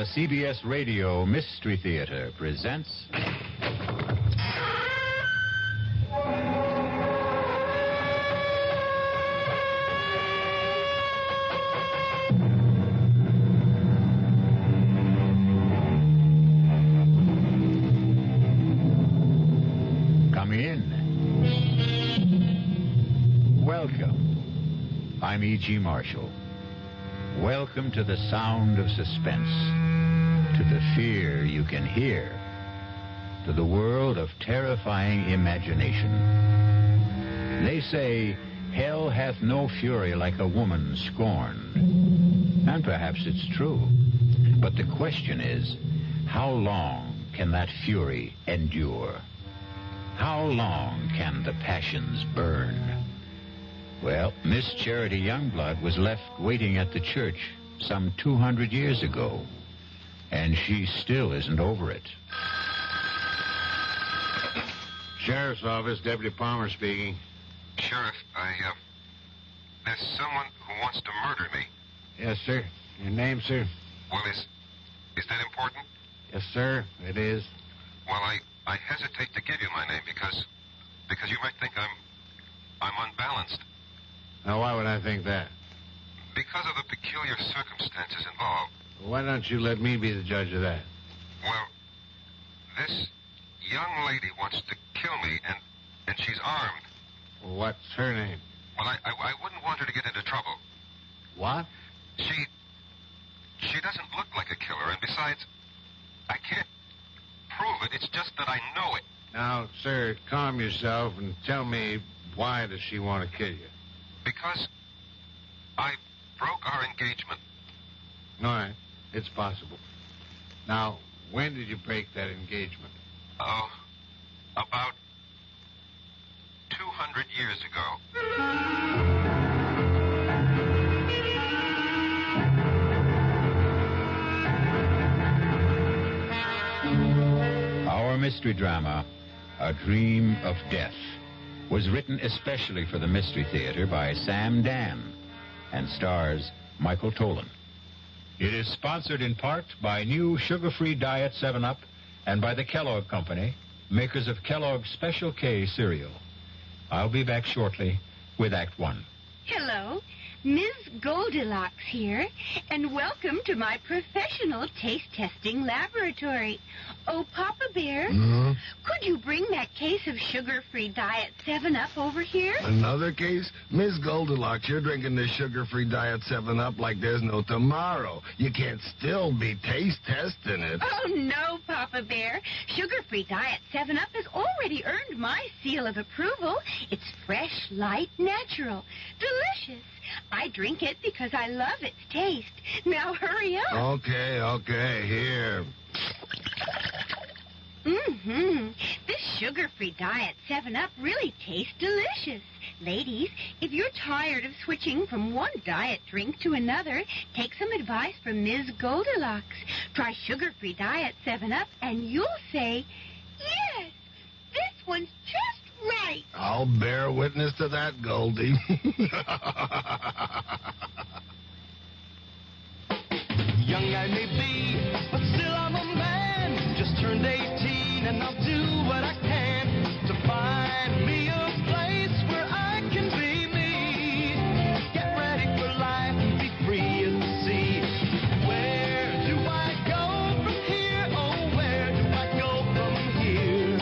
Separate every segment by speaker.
Speaker 1: The CBS Radio Mystery Theater presents... Come in. Welcome. I'm E.G. Marshall. Welcome to the sound of suspense, to the fear you can hear, to the world of terrifying imagination. They say, hell hath no fury like a woman scorned. And perhaps it's true. But the question is, how long can that fury endure? How long can the passions burn? Well, Miss Charity Youngblood was left waiting at the church some 200 years ago, and she still isn't over it.
Speaker 2: Sheriff's Office, Deputy Palmer speaking.
Speaker 3: Sheriff, there's someone who wants to murder me.
Speaker 2: Yes, sir. Your name, sir?
Speaker 3: Well, is that important?
Speaker 2: Yes, sir, it is.
Speaker 3: Well, I hesitate to give you my name because you might think I'm unbalanced.
Speaker 2: Now, why would I think that?
Speaker 3: Because of the peculiar circumstances involved.
Speaker 2: Why don't you let me be the judge of that?
Speaker 3: Well, this young lady wants to kill me, and she's armed.
Speaker 2: Well, what's her name?
Speaker 3: Well, I wouldn't want her to get into trouble.
Speaker 2: What?
Speaker 3: She doesn't look like a killer, and besides, I can't prove it. It's just that I know it.
Speaker 2: Now, sir, calm yourself and tell me, why does she want to kill you?
Speaker 3: Because I broke our engagement.
Speaker 2: All right, it's possible. Now, when did you break that engagement?
Speaker 3: Oh, about 200 years ago.
Speaker 1: Our mystery drama, A Dream of Death, was written especially for the Mystery Theater by Sam Dann and stars Michael Tolan. It is sponsored in part by new sugar-free Diet 7-Up and by the Kellogg Company, makers of Kellogg's Special K cereal. I'll be back shortly with Act One.
Speaker 4: Hello, Ms. Goldilocks here, and welcome to my professional taste-testing laboratory. Oh, Papa Bear, could you bring that case of sugar-free Diet 7-Up over here?
Speaker 5: Another case? Miss Goldilocks, you're drinking this sugar-free Diet 7-Up like there's no tomorrow. You can't still be taste-testing it.
Speaker 4: Oh, no, Papa Bear. Sugar-free Diet 7-Up has already earned my seal of approval. It's fresh, light, natural, delicious. I drink it because I love its taste. Now hurry up.
Speaker 5: Okay, here.
Speaker 4: This sugar-free Diet 7-Up really tastes delicious. Ladies, if you're tired of switching from one diet drink to another, take some advice from Ms. Goldilocks. Try sugar-free Diet 7-Up and you'll say, yes, this one's just right.
Speaker 5: I'll bear witness to that, Goldie.
Speaker 6: Young I may be, but still I'm a man. Just turned 18 and I'll do what I can to find me a place where I can be me. Get ready for life and be free as the sea. Where do I go from here? Oh, where do I go from here?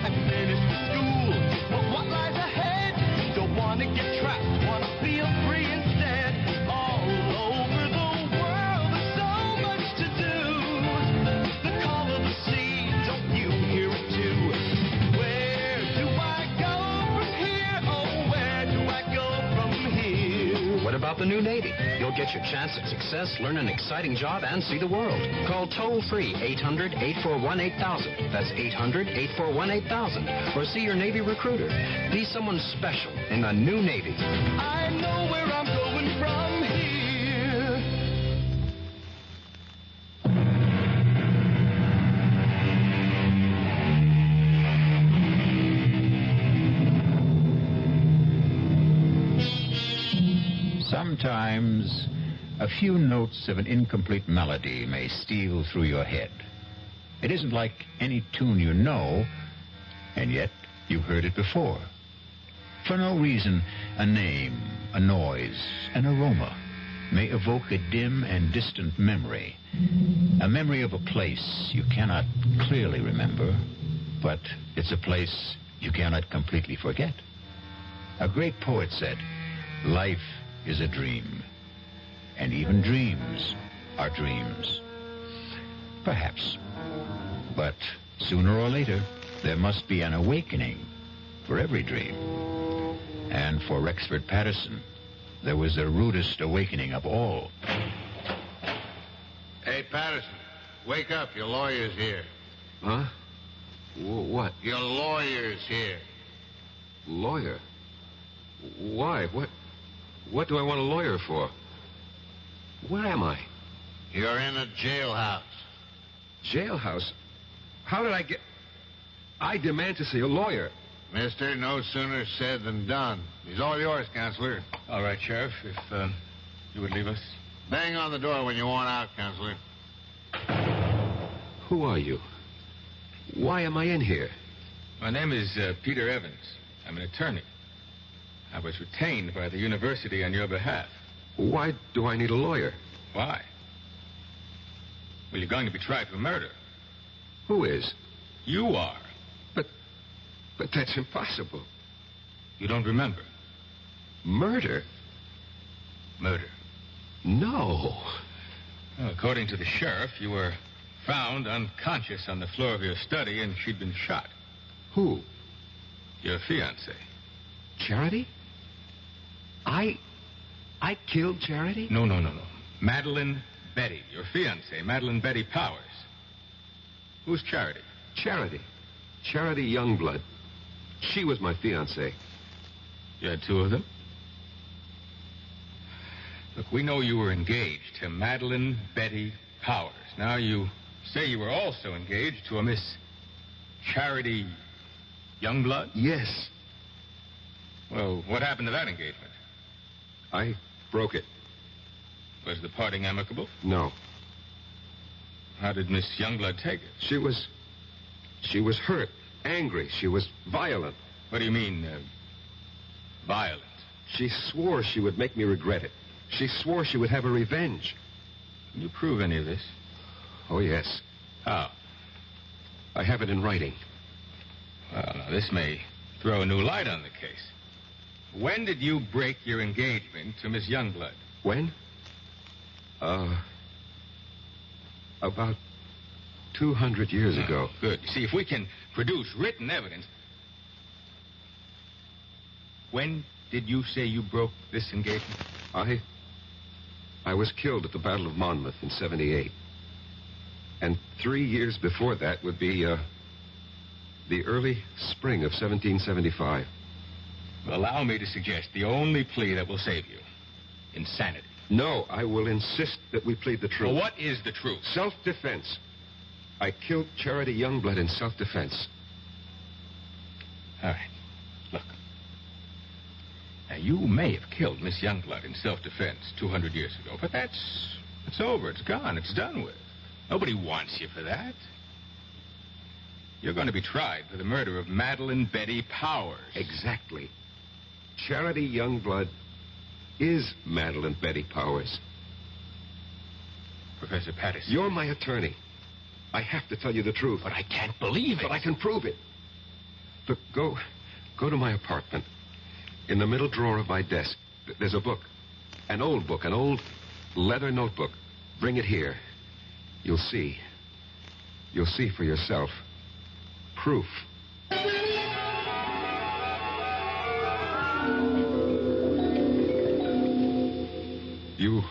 Speaker 6: I finished school, but what lies ahead? Don't want to get trapped, want to feel free instead. All over the world, there's so much to do. The call of the sea, don't you hear it too? Where do I go from here? Oh, where do I go from here?
Speaker 7: What about the new Navy? You'll get your chance at success, learn an exciting job, and see the world. Call toll-free 800-841-8000. That's 800-841-8000. Or see your Navy recruiter. Be someone special in the new Navy.
Speaker 6: I know where I'm going from here.
Speaker 1: Sometimes A few notes of an incomplete melody may steal through your head. It isn't like any tune you know, and yet you've heard it before. For no reason, a name, a noise, an aroma may evoke a dim and distant memory. A memory of a place you cannot clearly remember, but it's a place you cannot completely forget. A great poet said, "Life is a dream, and even dreams are dreams." Perhaps. But sooner or later, there must be an awakening for every dream. And for Rexford Patterson, there was the rudest awakening of all.
Speaker 2: Hey, Patterson, wake up. Your lawyer's here.
Speaker 3: Huh? What?
Speaker 2: Your lawyer's here.
Speaker 3: Lawyer? Why? What do I want a lawyer for? Where am I?
Speaker 2: You're in a jailhouse.
Speaker 3: Jailhouse? How did I get... I demand to see a lawyer.
Speaker 2: Mister, no sooner said than done. He's all yours, Counselor.
Speaker 8: All right, Sheriff, if you would leave us.
Speaker 2: Bang on the door when you want out, Counselor.
Speaker 3: Who are you? Why am I in here?
Speaker 8: My name is Peter Evans. I'm an attorney. I was retained by the university on your behalf.
Speaker 3: Why do I need a lawyer?
Speaker 8: Why? Well, you're going to be tried for murder.
Speaker 3: Who is?
Speaker 8: You are.
Speaker 3: But that's impossible.
Speaker 8: You don't remember?
Speaker 3: Murder?
Speaker 8: Murder.
Speaker 3: No.
Speaker 8: Well, according to the sheriff, you were found unconscious on the floor of your study, and she'd been shot.
Speaker 3: Who?
Speaker 8: Your fiancée.
Speaker 3: Charity? I killed Charity?
Speaker 8: No. Madeline Betty, your fiancée, Madeline Betty Powers. Who's Charity?
Speaker 3: Charity Youngblood. She was my fiancée.
Speaker 8: You had two of them? Look, we know you were engaged to Madeline Betty Powers. Now you say you were also engaged to a Miss Charity Youngblood?
Speaker 3: Yes.
Speaker 8: Well, what happened to that engagement?
Speaker 3: I broke it.
Speaker 8: Was the parting amicable?
Speaker 3: No.
Speaker 8: How did Miss Youngblood take it?
Speaker 3: She was hurt, angry. She was violent.
Speaker 8: What do you mean, violent?
Speaker 3: She swore she would make me regret it. She swore she would have a revenge.
Speaker 8: Can you prove any of this?
Speaker 3: Oh, yes.
Speaker 8: How?
Speaker 3: I have it in writing.
Speaker 8: Well, now, this may throw a new light on the case. When did you break your engagement to Miss Youngblood?
Speaker 3: When? About 200 years ago.
Speaker 8: Good. You see, if we can produce written evidence... When did you say you broke this engagement?
Speaker 3: I was killed at the Battle of Monmouth in 78. And 3 years before that would be, the early spring of 1775.
Speaker 8: Allow me to suggest the only plea that will save you. Insanity.
Speaker 3: No, I will insist that we plead the truth.
Speaker 8: Well, what is the truth?
Speaker 3: Self-defense. I killed Charity Youngblood in self-defense.
Speaker 8: All right. Look. Now, you may have killed Miss Youngblood in self-defense 200 years ago, but it's over. It's gone. It's done with. Nobody wants you for that. You're going to be tried for the murder of Madeline Betty Powers.
Speaker 3: Exactly. Charity Youngblood is Madeline Betty Powers.
Speaker 8: Professor Patterson.
Speaker 3: You're my attorney. I have to tell you the truth.
Speaker 8: But I can't believe it.
Speaker 3: But I can prove it. Look, go to my apartment. In the middle drawer of my desk, there's a book. An old book, an old leather notebook. Bring it here. You'll see. You'll see for yourself. Proof. You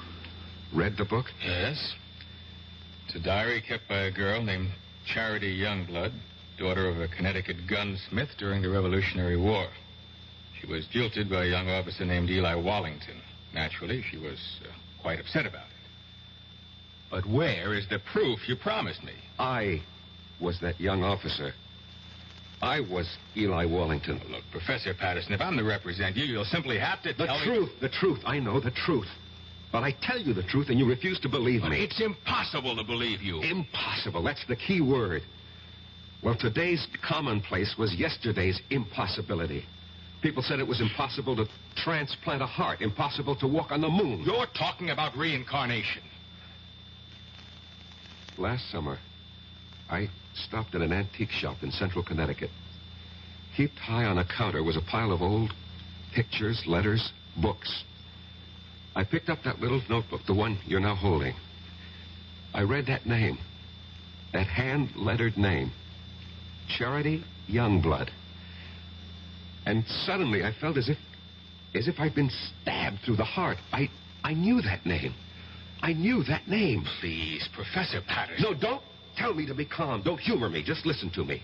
Speaker 3: read the book?
Speaker 8: Yes. It's a diary kept by a girl named Charity Youngblood, daughter of a Connecticut gunsmith during the Revolutionary War. She was jilted by a young officer named Eli Wallington. Naturally, she was quite upset about it. But where is the proof you promised me?
Speaker 3: I was that young officer. I was Eli Wallington.
Speaker 8: Look, Professor Patterson, if I'm to represent you, you'll simply have to tell me...
Speaker 3: The truth. I know the truth. But I tell you the truth, and you refuse to believe
Speaker 8: But
Speaker 3: me.
Speaker 8: it's impossible to believe you.
Speaker 3: Impossible. That's the key word. Well, today's commonplace was yesterday's impossibility. People said it was impossible to transplant a heart, impossible to walk on the moon.
Speaker 8: You're talking about reincarnation.
Speaker 3: Last summer, I stopped at an antique shop in central Connecticut. Heaped high on a counter was a pile of old pictures, letters, books. I picked up that little notebook, the one you're now holding. I read that name, that hand-lettered name, Charity Youngblood. And suddenly I felt as if I'd been stabbed through the heart. I knew that name. I knew that name.
Speaker 8: Please, Professor Patterson.
Speaker 3: No, don't tell me to be calm. Don't humor me. Just listen to me.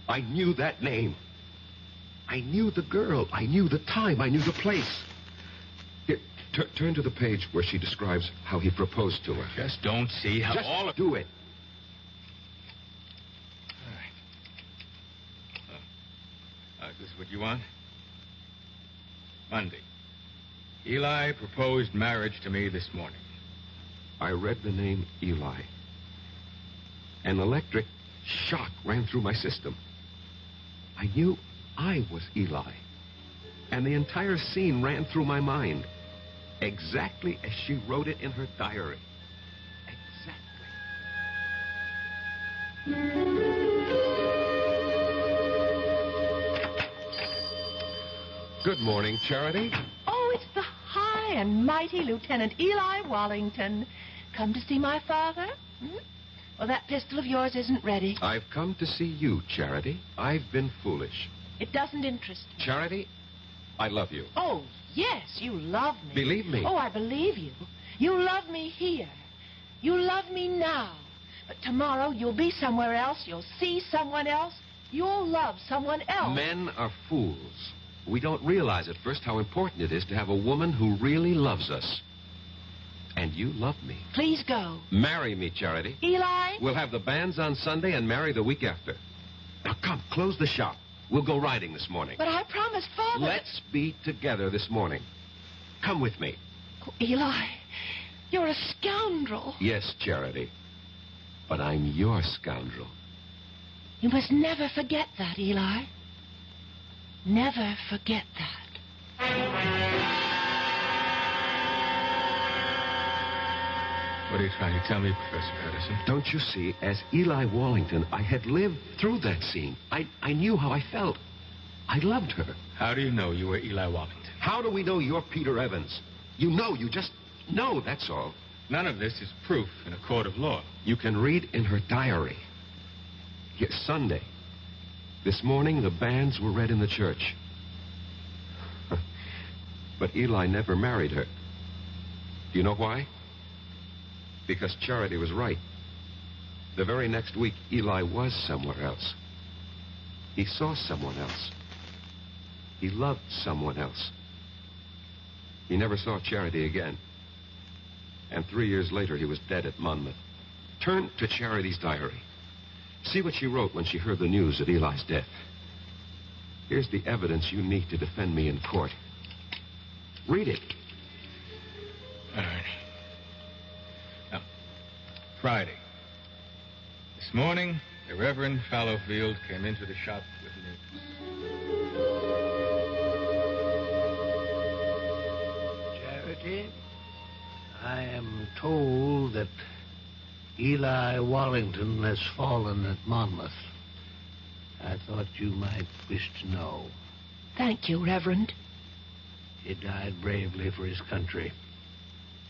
Speaker 3: I knew that name. I knew the girl. I knew the time. I knew the place. Here, turn to the page where she describes how he proposed to her.
Speaker 8: Just don't see how
Speaker 3: Just
Speaker 8: all of...
Speaker 3: do it.
Speaker 8: Is this what you want? Monday. Eli proposed marriage to me this morning.
Speaker 3: I read the name Eli. An electric shock ran through my system. I knew I was Eli. And the entire scene ran through my mind. Exactly as she wrote it in her diary. Exactly. Good morning, Charity.
Speaker 9: Oh, it's the high and mighty Lieutenant Eli Wallington. Come to see my father? Hmm? Well, that pistol of yours isn't ready.
Speaker 3: I've come to see you, Charity. I've been foolish.
Speaker 9: It doesn't interest me.
Speaker 3: Charity, I love you.
Speaker 9: Oh, yes, you love me.
Speaker 3: Believe me.
Speaker 9: Oh, I believe you. You love me here. You love me now. But tomorrow you'll be somewhere else. You'll see someone else. You'll love someone else.
Speaker 3: Men are fools. We don't realize at first how important it is to have a woman who really loves us. And you love me.
Speaker 9: Please go.
Speaker 3: Marry me, Charity.
Speaker 9: Eli?
Speaker 3: We'll have the banns on Sunday and marry the week after. Now, come, close the shop. We'll go riding this morning.
Speaker 9: But I promised Father...
Speaker 3: Let's be together this morning. Come with me.
Speaker 9: Oh, Eli, you're a scoundrel.
Speaker 3: Yes, Charity. But I'm your scoundrel.
Speaker 9: You must never forget that, Eli. Never forget that.
Speaker 8: What are you trying to tell me, Professor Patterson?
Speaker 3: Don't you see, as Eli Wallington, I had lived through that scene. I knew how I felt. I loved her.
Speaker 8: How do you know you were Eli Wallington?
Speaker 3: How do we know you're Peter Evans? You know, you just know, that's all.
Speaker 8: None of this is proof in a court of law.
Speaker 3: You can read in her diary. Here, Sunday. This morning, the banns were read in the church. But Eli never married her. Do you know why? Because Charity was right. The very next week, Eli was somewhere else. He saw someone else. He loved someone else. He never saw Charity again. And 3 years later, he was dead at Monmouth. Turn to Charity's diary. See what she wrote when she heard the news of Eli's death. Here's the evidence you need to defend me in court. Read it.
Speaker 8: All right. Now, Friday. This morning, the Reverend Fallowfield came into the shop with news.
Speaker 10: Charity, I am told that Eli Wallington has fallen at Monmouth. I thought you might wish to know.
Speaker 9: Thank you, Reverend.
Speaker 10: He died bravely for his country.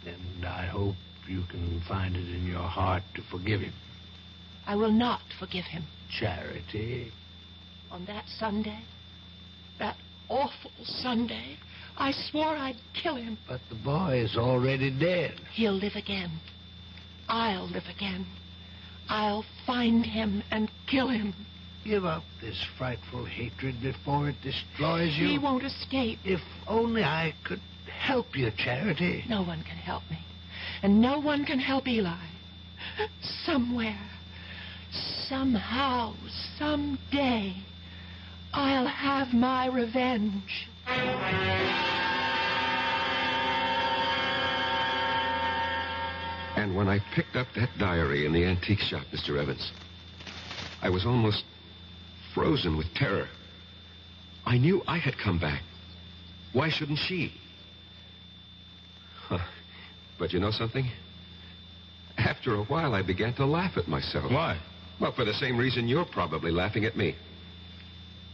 Speaker 10: And I hope you can find it in your heart to forgive him.
Speaker 9: I will not forgive him.
Speaker 10: Charity.
Speaker 9: On that Sunday, that awful Sunday, I swore I'd kill him.
Speaker 10: But the boy is already dead.
Speaker 9: He'll live again. I'll live again. I'll find him and kill him.
Speaker 10: Give up this frightful hatred before it destroys you.
Speaker 9: He won't escape.
Speaker 10: If only I could help you, Charity.
Speaker 9: No one can help me. And no one can help Eli. Somewhere, somehow, someday, I'll have my revenge.
Speaker 3: And when I picked up that diary in the antique shop, Mr. Evans, I was almost frozen with terror. I knew I had come back. Why shouldn't she? But you know something? After a while, I began to laugh at myself.
Speaker 8: Why?
Speaker 3: Well, for the same reason you're probably laughing at me.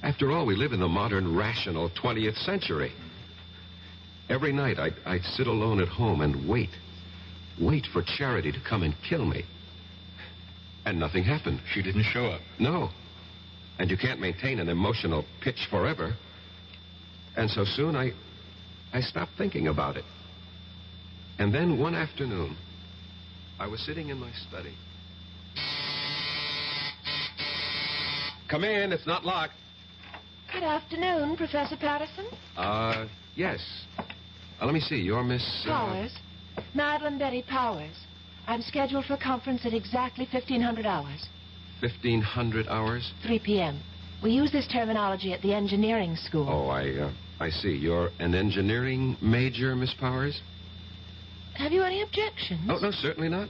Speaker 3: After all, we live in the modern, rational 20th century. Every night, I'd sit alone at home and wait for Charity to come and kill me. And nothing happened.
Speaker 8: She didn't show up.
Speaker 3: No. And you can't maintain an emotional pitch forever. And so soon, I stopped thinking about it. And then one afternoon, I was sitting in my study. Come in, it's not locked.
Speaker 9: Good afternoon, Professor Patterson.
Speaker 3: Yes. Let me see, you're Miss...
Speaker 9: Powers. Madeline Betty Powers. I'm scheduled for a conference at exactly 1500 hours.
Speaker 3: 1500 hours?
Speaker 9: 3 p.m. We use this terminology at the engineering school.
Speaker 3: Oh, I see. You're an engineering major, Miss Powers?
Speaker 9: Have you any objections?
Speaker 3: Oh, no, certainly not.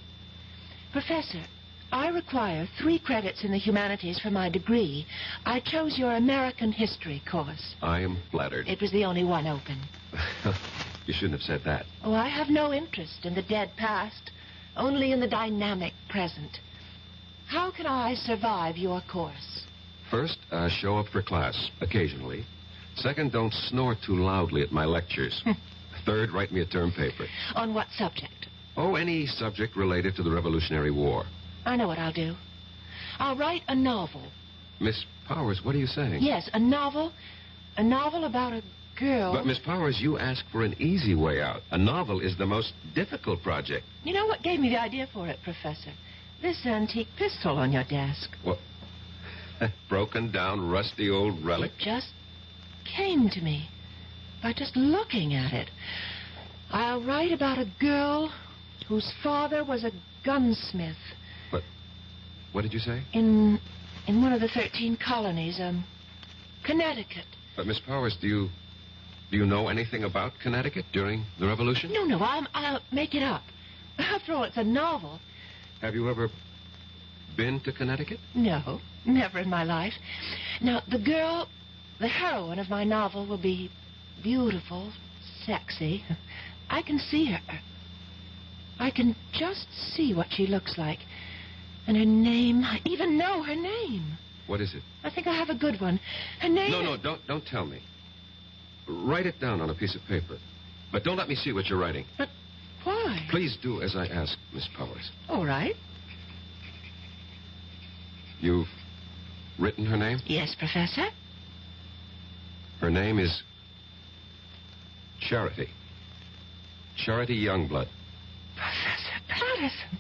Speaker 9: Professor, I require 3 credits in the humanities for my degree. I chose your American history course.
Speaker 3: I am flattered.
Speaker 9: It was the only one open.
Speaker 3: You shouldn't have said that.
Speaker 9: Oh, I have no interest in the dead past, only in the dynamic present. How can I survive your course?
Speaker 3: First, show up for class, occasionally. Second, don't snore too loudly at my lectures. Third, write me a term paper.
Speaker 9: On what subject?
Speaker 3: Oh, any subject related to the Revolutionary War.
Speaker 9: I know what I'll do. I'll write a novel.
Speaker 3: Miss Powers, what are you saying?
Speaker 9: Yes, a novel. A novel about a girl.
Speaker 3: But, Miss Powers, you asked for an easy way out. A novel is the most difficult project.
Speaker 9: You know what gave me the idea for it, Professor? This antique pistol on your desk.
Speaker 3: What? Broken down, rusty old relic?
Speaker 9: It just came to me by just looking at it. I'll write about a girl whose father was a gunsmith.
Speaker 3: What did you say?
Speaker 9: In one of the 13 colonies, Connecticut.
Speaker 3: But, Miss Powers, do you know anything about Connecticut during the Revolution?
Speaker 9: No, I'll make it up. After all, it's a novel.
Speaker 3: Have you ever been to Connecticut?
Speaker 9: No, never in my life. Now, the girl, the heroine of my novel, will be beautiful, sexy. I can see her. I can just see what she looks like. And her name, I even know her name.
Speaker 3: What is it?
Speaker 9: I think I have a good one. Her name...
Speaker 3: No, don't tell me. Write it down on a piece of paper. But don't let me see what you're writing.
Speaker 9: But why?
Speaker 3: Please do as I ask, Miss Powers.
Speaker 9: All right.
Speaker 3: You've written her name?
Speaker 9: Yes, Professor.
Speaker 3: Her name is Charity. Charity Youngblood.
Speaker 9: Professor Patterson.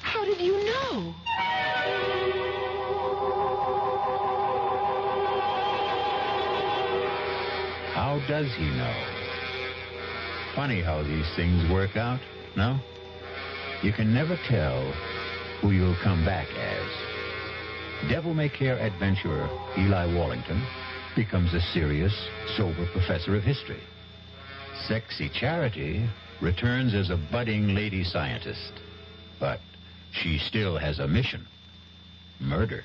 Speaker 9: How did you know?
Speaker 1: How does he know? Funny how these things work out, no? You can never tell who you'll come back as. Devil-may-care adventurer Eli Wallington becomes a serious, sober professor of history. Sexy Charity returns as a budding lady scientist. But she still has a mission. Murder.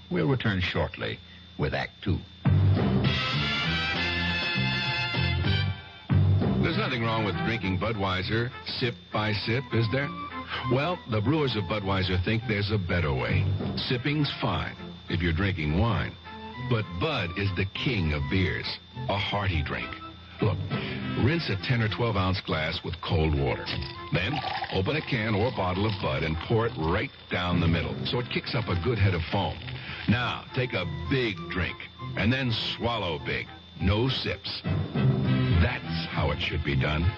Speaker 1: We'll return shortly with Act 2.
Speaker 11: There's nothing wrong with drinking Budweiser sip by sip, is there? Well, the brewers of Budweiser think there's a better way. Sipping's fine if you're drinking wine. But Bud is the king of beers, a hearty drink. Look, rinse a 10 or 12 ounce glass with cold water. Then open a can or bottle of Bud and pour it right down the middle so it kicks up a good head of foam. Now, take a big drink and then swallow big. No sips. That's how it should be done.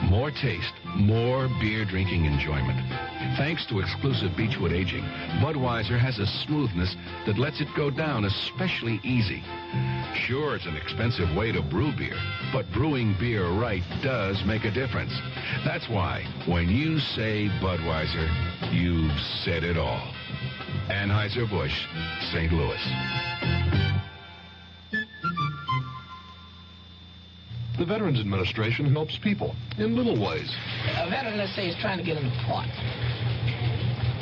Speaker 11: More taste, more beer drinking enjoyment. Thanks to exclusive Beechwood aging, Budweiser has a smoothness that lets it go down especially easy. Sure, it's an expensive way to brew beer, but brewing beer right does make a difference. That's why, when you say Budweiser, you've said it all. Anheuser-Busch, St. Louis.
Speaker 12: The Veterans Administration helps people in little ways.
Speaker 13: A veteran, let's say, is trying to get an appointment.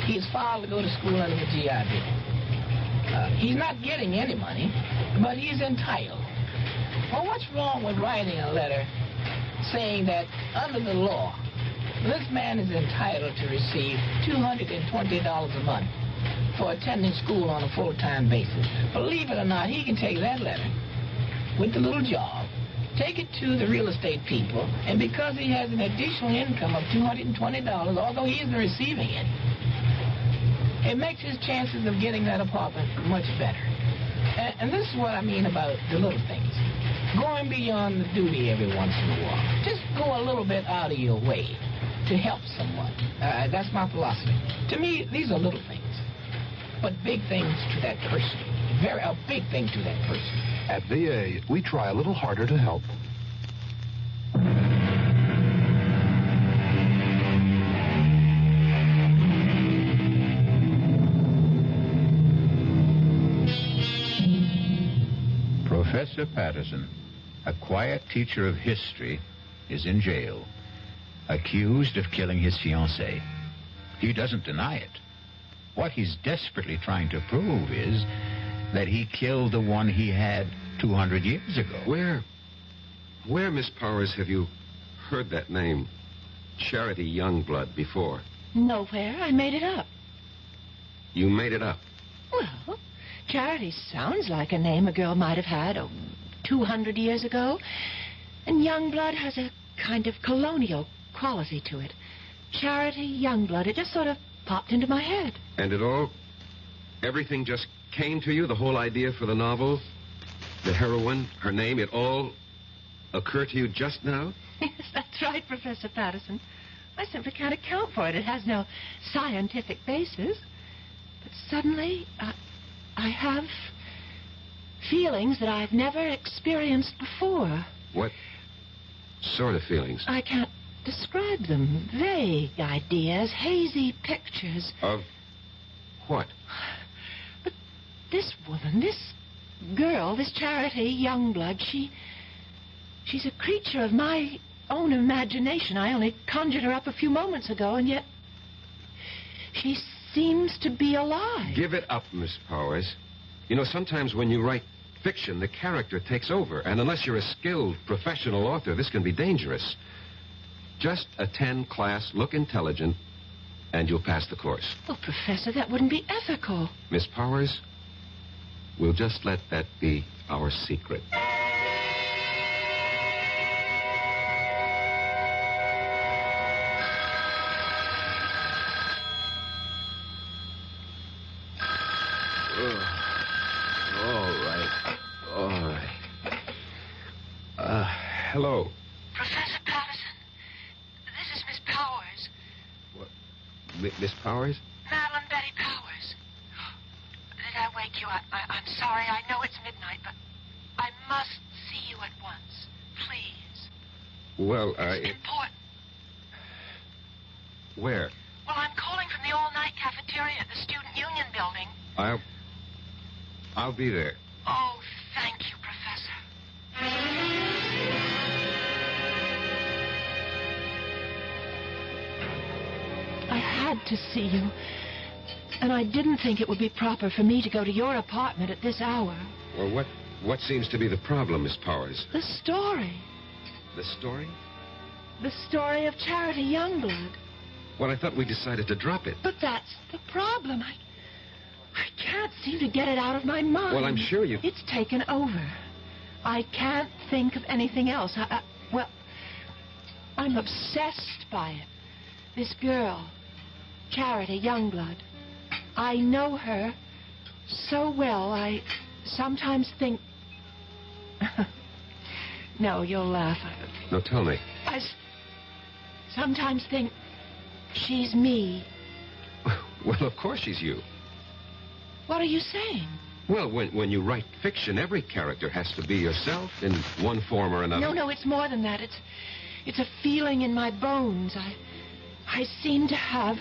Speaker 13: He's filed to go to school under the GI Bill. He's not getting any money, but he's entitled. Well, what's wrong with writing a letter saying that under the law, this man is entitled to receive $220 a month for attending school on a full-time basis? Believe it or not, he can take that letter with the little job, take it to the real estate people, and because he has an additional income of $220, although he isn't receiving it, it makes his chances of getting that apartment much better. And this is what I mean about the little things. Going beyond the duty every once in a while. Just go a little bit out of your way to help someone. That's my philosophy. To me, these are little things, but big things to that person. A big thing to that person.
Speaker 12: At VA, we try a little harder to help.
Speaker 1: Professor Patterson, a quiet teacher of history, is in jail, accused of killing his fiancée. He doesn't deny it. What he's desperately trying to prove is that he killed the one he had 200 years ago.
Speaker 3: Where, Miss Powers, have you heard that name, Charity Youngblood, before?
Speaker 9: Nowhere. I made it up.
Speaker 3: You made it up?
Speaker 9: Well, Charity sounds like a name a girl might have had 200 years ago. And Youngblood has a kind of colonial quality to it. Charity Youngblood. It just sort of popped into my head.
Speaker 3: And everything just came to you, the whole idea for the novel, the heroine, her name, it all occurred to you just now?
Speaker 9: Yes, that's right, Professor Patterson. I simply can't account for it. It has no scientific basis. But suddenly, I have feelings that I've never experienced before.
Speaker 3: What sort of feelings?
Speaker 9: I can't describe them. Vague ideas, hazy pictures.
Speaker 3: Of what?
Speaker 9: But this woman, this girl, this Charity Youngblood, she's a creature of my own imagination. I only conjured her up a few moments ago, and yet she seems to be alive.
Speaker 3: Give it up, Miss Powers. You know, sometimes when you write fiction, the character takes over, and unless you're a skilled professional author, this can be dangerous. Just attend class, look intelligent, and you'll pass the course.
Speaker 9: Well, Professor, that wouldn't be ethical.
Speaker 3: Miss Powers, we'll just let that be our secret. All right. Hello.
Speaker 9: Professor Patterson, this is Miss Powers.
Speaker 3: What? Miss Powers?
Speaker 9: Madeline Betty Powers. Did I wake you? I'm sorry. I know it's midnight, but I must see you at once. Please.
Speaker 3: Well,
Speaker 9: it's important.
Speaker 3: Where?
Speaker 9: Well, I'm calling from the all-night cafeteria at the Student Union building.
Speaker 3: I'll be there.
Speaker 9: Oh, thank you, Professor. I had to see you, and I didn't think it would be proper for me to go to your apartment at this hour.
Speaker 3: Well, what seems to be the problem, Miss Powers?
Speaker 9: The story.
Speaker 3: The story?
Speaker 9: The story of Charity Youngblood.
Speaker 3: Well, I thought we decided to drop it.
Speaker 9: But that's the problem. I can't seem to get it out of my mind.
Speaker 3: Well, I'm sure you...
Speaker 9: It's taken over. I can't think of anything else. Well, I'm obsessed by it. This girl, Charity Youngblood. I know her so well, I sometimes think... No, you'll laugh.
Speaker 3: No, tell me.
Speaker 9: I sometimes think she's me.
Speaker 3: Well, of course she's you.
Speaker 9: What are you saying?
Speaker 3: Well, when you write fiction, every character has to be yourself in one form or another.
Speaker 9: No, it's more than that. It's a feeling in my bones. I seem to have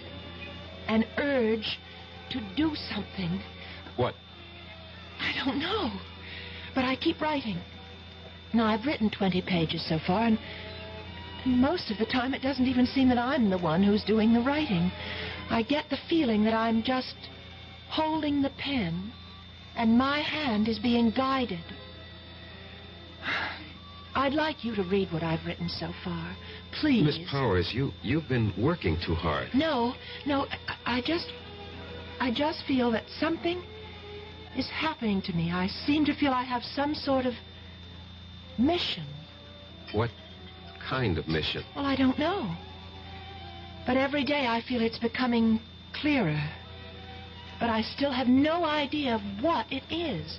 Speaker 9: an urge to do something.
Speaker 3: What?
Speaker 9: I don't know. But I keep writing. Now, I've written 20 pages so far, and most of the time it doesn't even seem that I'm the one who's doing the writing. I get the feeling that I'm just holding the pen, and my hand is being guided. I'd like you to read what I've written so far. Please.
Speaker 3: Miss Powers, you've been working too hard.
Speaker 9: No, I just feel that something is happening to me. I seem to feel I have some sort of mission.
Speaker 3: What kind of mission?
Speaker 9: Well, I don't know. But every day I feel it's becoming clearer. But I still have no idea of what it is.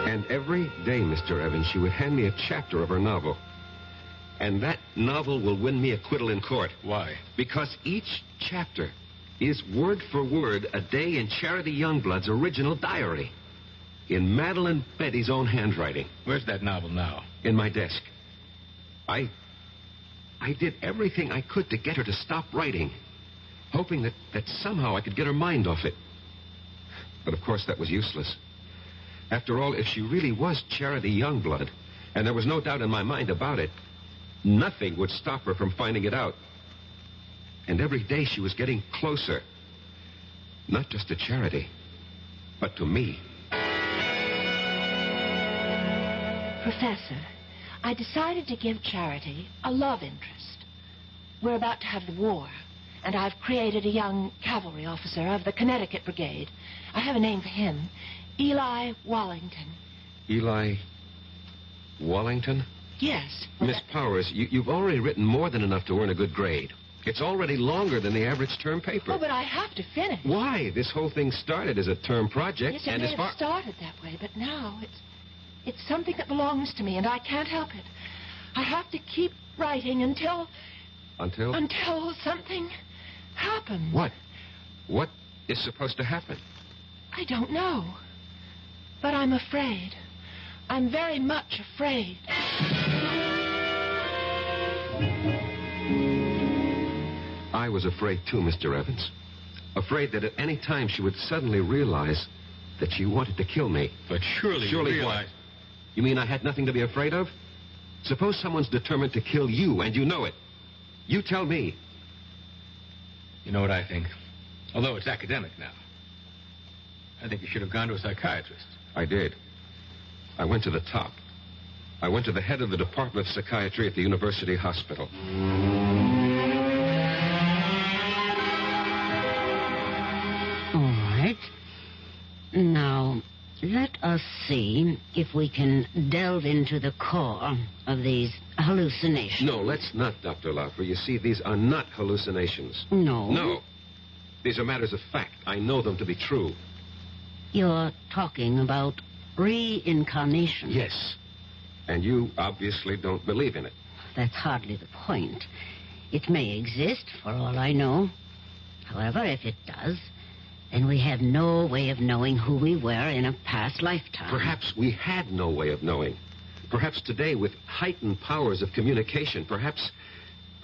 Speaker 3: And every day, Mr. Evans, she would hand me a chapter of her novel. And that novel will win me acquittal in court.
Speaker 8: Why?
Speaker 3: Because each chapter is word for word a day in Charity Youngblood's original diary. In Madeline Betty's own handwriting.
Speaker 8: Where's that novel now?
Speaker 3: In my desk. I did everything I could to get her to stop writing, hoping that somehow I could get her mind off it. But of course that was useless. After all, if she really was Charity Youngblood, and there was no doubt in my mind about it, nothing would stop her from finding it out. And every day she was getting closer. Not just to Charity, but to me.
Speaker 9: Professor, I decided to give Charity a love interest. We're about to have the war, and I've created a young cavalry officer of the Connecticut Brigade. I have a name for him. Eli Wallington.
Speaker 3: Eli Wallington?
Speaker 9: Yes.
Speaker 3: Miss Powers, you've already written more than enough to earn a good grade. It's already longer than the average term paper.
Speaker 9: Oh, but I have to finish.
Speaker 3: Why? This whole thing started as a term project.
Speaker 9: Yes, it may have started that way, but now it's something that belongs to me, and I can't help it. I have to keep writing until...
Speaker 3: Until?
Speaker 9: Until something happens.
Speaker 3: What? What is supposed to happen?
Speaker 9: I don't know. But I'm afraid. I'm very much afraid.
Speaker 3: I was afraid too, Mr. Evans. Afraid that at any time she would suddenly realize that she wanted to kill me.
Speaker 8: But surely you realize...
Speaker 3: What? You mean I had nothing to be afraid of? Suppose someone's determined to kill you, and you know it. You tell me.
Speaker 8: You know what I think? Although it's academic now. I think you should have gone to a psychiatrist.
Speaker 3: I did. I went to the top. I went to the head of the Department of Psychiatry at the University Hospital.
Speaker 14: All right. Now, let us see if we can delve into the core of these hallucinations.
Speaker 3: No, let's not, Dr. Laufer. You see, these are not hallucinations.
Speaker 14: No?
Speaker 3: No. These are matters of fact. I know them to be true.
Speaker 14: You're talking about reincarnation.
Speaker 3: Yes. And you obviously don't believe in it.
Speaker 14: That's hardly the point. It may exist, for all I know. However, if it does, then we have no way of knowing who we were in a past lifetime.
Speaker 3: Perhaps we had no way of knowing. Perhaps today, with heightened powers of communication, perhaps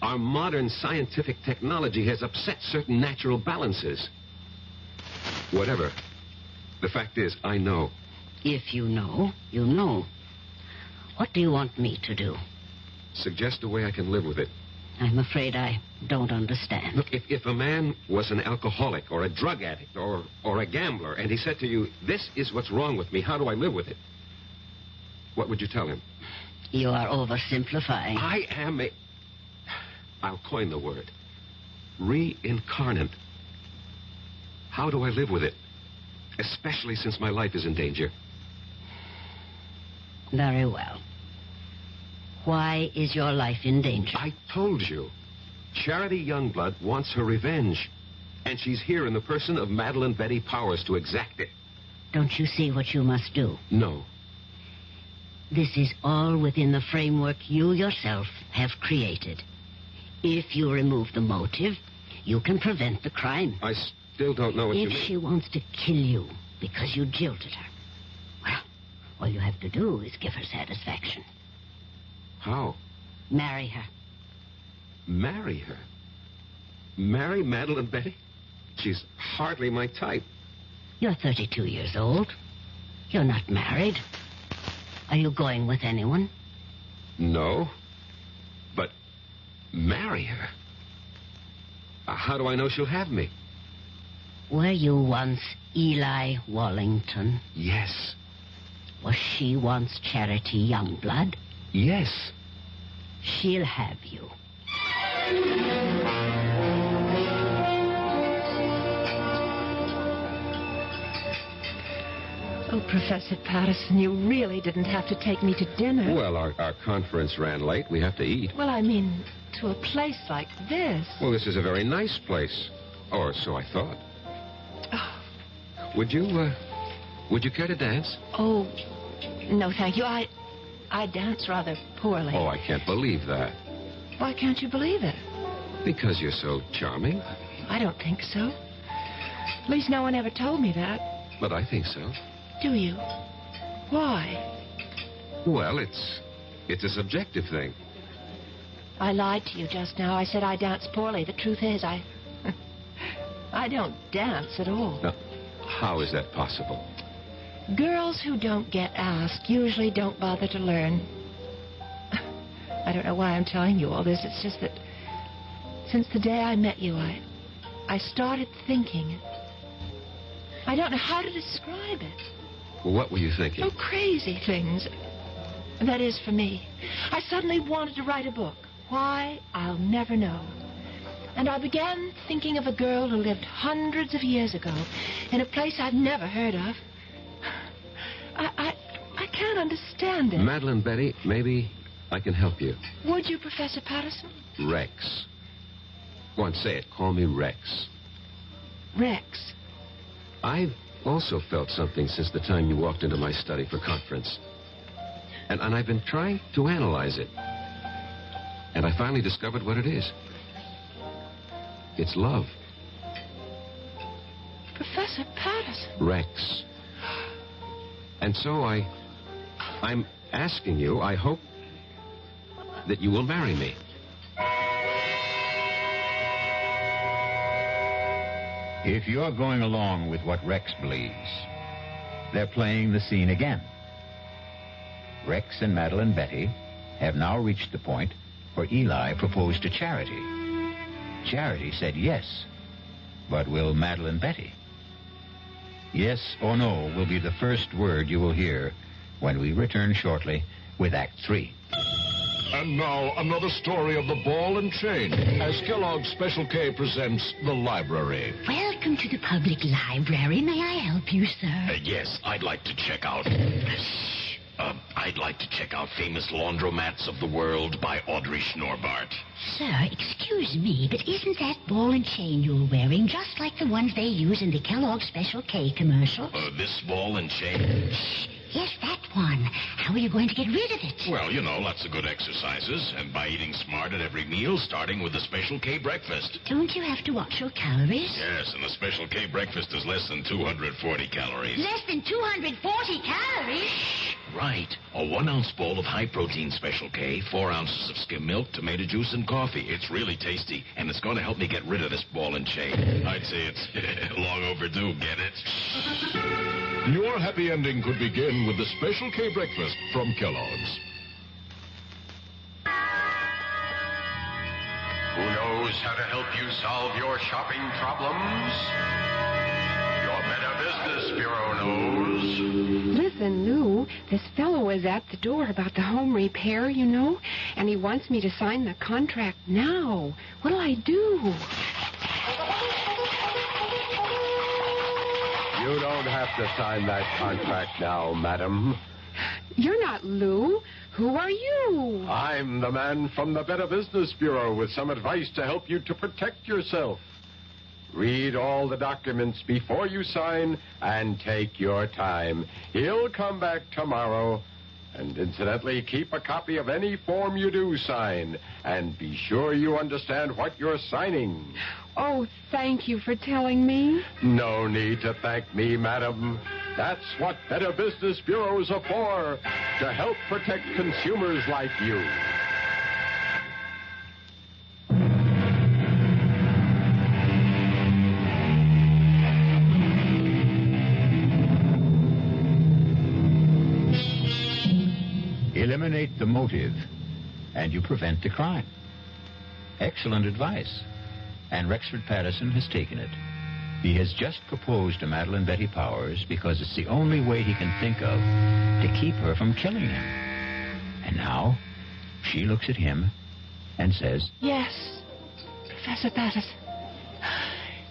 Speaker 3: our modern scientific technology has upset certain natural balances. Whatever. The fact is, I know.
Speaker 14: If you know, you know. What do you want me to do?
Speaker 3: Suggest a way I can live with it.
Speaker 14: I'm afraid I don't understand.
Speaker 3: Look, if a man was an alcoholic or a drug addict or a gambler, and he said to you, this is what's wrong with me, how do I live with it? What would you tell him?
Speaker 14: You are oversimplifying.
Speaker 3: I am I'll coin the word. Reincarnate. How do I live with it? Especially since my life is in danger.
Speaker 14: Very well. Why is your life in danger?
Speaker 3: I told you. Charity Youngblood wants her revenge. And she's here in the person of Madeline Betty Powers to exact it.
Speaker 14: Don't you see what you must do?
Speaker 3: No.
Speaker 14: This is all within the framework you yourself have created. If you remove the motive, you can prevent the crime.
Speaker 3: I still don't know what you mean.
Speaker 14: If she wants to kill you because you jilted her, well, all you have to do is give her satisfaction.
Speaker 3: How?
Speaker 14: Marry her.
Speaker 3: Marry her? Marry Madeline Betty? She's hardly my type.
Speaker 14: You're 32 years old. You're not married. Are you going with anyone?
Speaker 3: No. But marry her? How do I know she'll have me?
Speaker 14: Were you once Eli Wallington?
Speaker 3: Yes.
Speaker 14: Was she once Charity Youngblood?
Speaker 3: Yes.
Speaker 14: She'll have you.
Speaker 9: Oh, Professor Patterson, you really didn't have to take me to dinner.
Speaker 3: Well, our conference ran late. We have to eat.
Speaker 9: Well, I mean, to a place like this.
Speaker 3: Well, this is a very nice place. Or so I thought.
Speaker 9: Oh.
Speaker 3: Would you care to dance?
Speaker 9: Oh, no, thank you. I dance rather poorly.
Speaker 3: Oh, I can't believe that.
Speaker 9: Why can't you believe it?
Speaker 3: Because you're so charming.
Speaker 9: I don't think so. At least no one ever told me that.
Speaker 3: But I think so.
Speaker 9: Do you? Why?
Speaker 3: Well, it's a subjective thing.
Speaker 9: I lied to you just now. I said I dance poorly. The truth is, I don't dance at all.
Speaker 3: Now, how is that possible?
Speaker 9: Girls who don't get asked usually don't bother to learn. I don't know why I'm telling you all this. It's just that since the day I met you, I started thinking. I don't know how to describe it.
Speaker 3: Well, what were you thinking?
Speaker 9: Oh, crazy things. That is, for me. I suddenly wanted to write a book. Why, I'll never know. And I began thinking of a girl who lived hundreds of years ago in a place I've never heard of. I can't understand it.
Speaker 3: Madeline Betty, maybe I can help you.
Speaker 9: Would you, Professor Patterson?
Speaker 3: Rex. Go on, say it. Call me Rex.
Speaker 9: Rex.
Speaker 3: I've also felt something since the time you walked into my study for conference. And I've been trying to analyze it. And I finally discovered what it is. It's love.
Speaker 9: Professor Patterson.
Speaker 3: Rex. And so I'm asking you, I hope that you will marry me.
Speaker 1: If you're going along with what Rex believes, they're playing the scene again. Rex and Madeline Betty have now reached the point where Eli proposed to Charity. Charity said yes, but will Madeline Betty? Yes or no will be the first word you will hear when we return shortly with Act 3.
Speaker 12: And now, another story of the ball and chain, as Kellogg's Special K presents The Library.
Speaker 15: Welcome to the public library. May I help you, sir?
Speaker 16: Yes, I'd like to check out... I'd like to check out Famous Laundromats of the World by Audrey Schnorbart.
Speaker 15: Sir, excuse me, but isn't that ball and chain you're wearing just like the ones they use in the Kellogg's Special K commercial?
Speaker 16: This ball and chain?
Speaker 15: Yes, that one. How are you going to get rid of it?
Speaker 16: Well, you know, lots of good exercises, and by eating smart at every meal, starting with the Special K breakfast.
Speaker 15: Don't you have to watch your calories?
Speaker 16: Yes, and the Special K breakfast is less than 240 calories.
Speaker 15: Less than 240 calories?
Speaker 16: Right. A 1-ounce bowl of high-protein Special K, 4 ounces of skim milk, tomato juice, and coffee. It's really tasty, and it's going to help me get rid of this ball and chain. I'd say it's long overdue, get it?
Speaker 12: Your happy ending could begin with the Special K breakfast from Kellogg's.
Speaker 17: Who knows how to help you solve your shopping problems? Your Better Business Bureau knows.
Speaker 18: Listen, Lou, this fellow is at the door about the home repair, you know, and he wants me to sign the contract now. What'll I do?
Speaker 19: You don't have to sign that contract now, madam.
Speaker 18: You're not Lou. Who are you?
Speaker 19: I'm the man from the Better Business Bureau with some advice to help you to protect yourself. Read all the documents before you sign and take your time. He'll come back tomorrow. And incidentally, keep a copy of any form you do sign. And be sure you understand what you're signing.
Speaker 18: Oh, thank you for telling me.
Speaker 19: No need to thank me, madam. That's what Better Business Bureaus are for, to help protect consumers like you.
Speaker 1: motive, and you prevent the crime. Excellent advice. And Rexford Patterson has taken it. He has just proposed to Madeline Betty Powers because it's the only way he can think of to keep her from killing him. And now, she looks at him and says,
Speaker 9: Yes, Professor Patterson.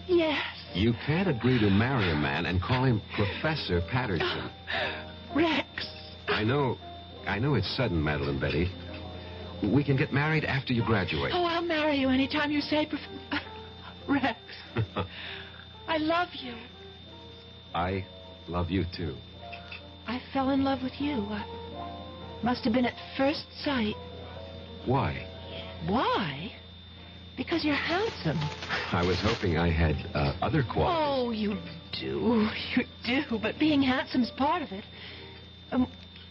Speaker 9: Yes.
Speaker 3: You can't agree to marry a man and call him Professor Patterson.
Speaker 9: Rex.
Speaker 3: I know it's sudden, Madeline Betty. We can get married after you graduate.
Speaker 9: Oh, I'll marry you anytime you say, Rex. I love you.
Speaker 3: I love you, too.
Speaker 9: I fell in love with you. Must have been at first sight.
Speaker 3: Why?
Speaker 9: Why? Because you're handsome.
Speaker 3: I was hoping I had other qualities.
Speaker 9: Oh, you do. You do. But being handsome's part of it.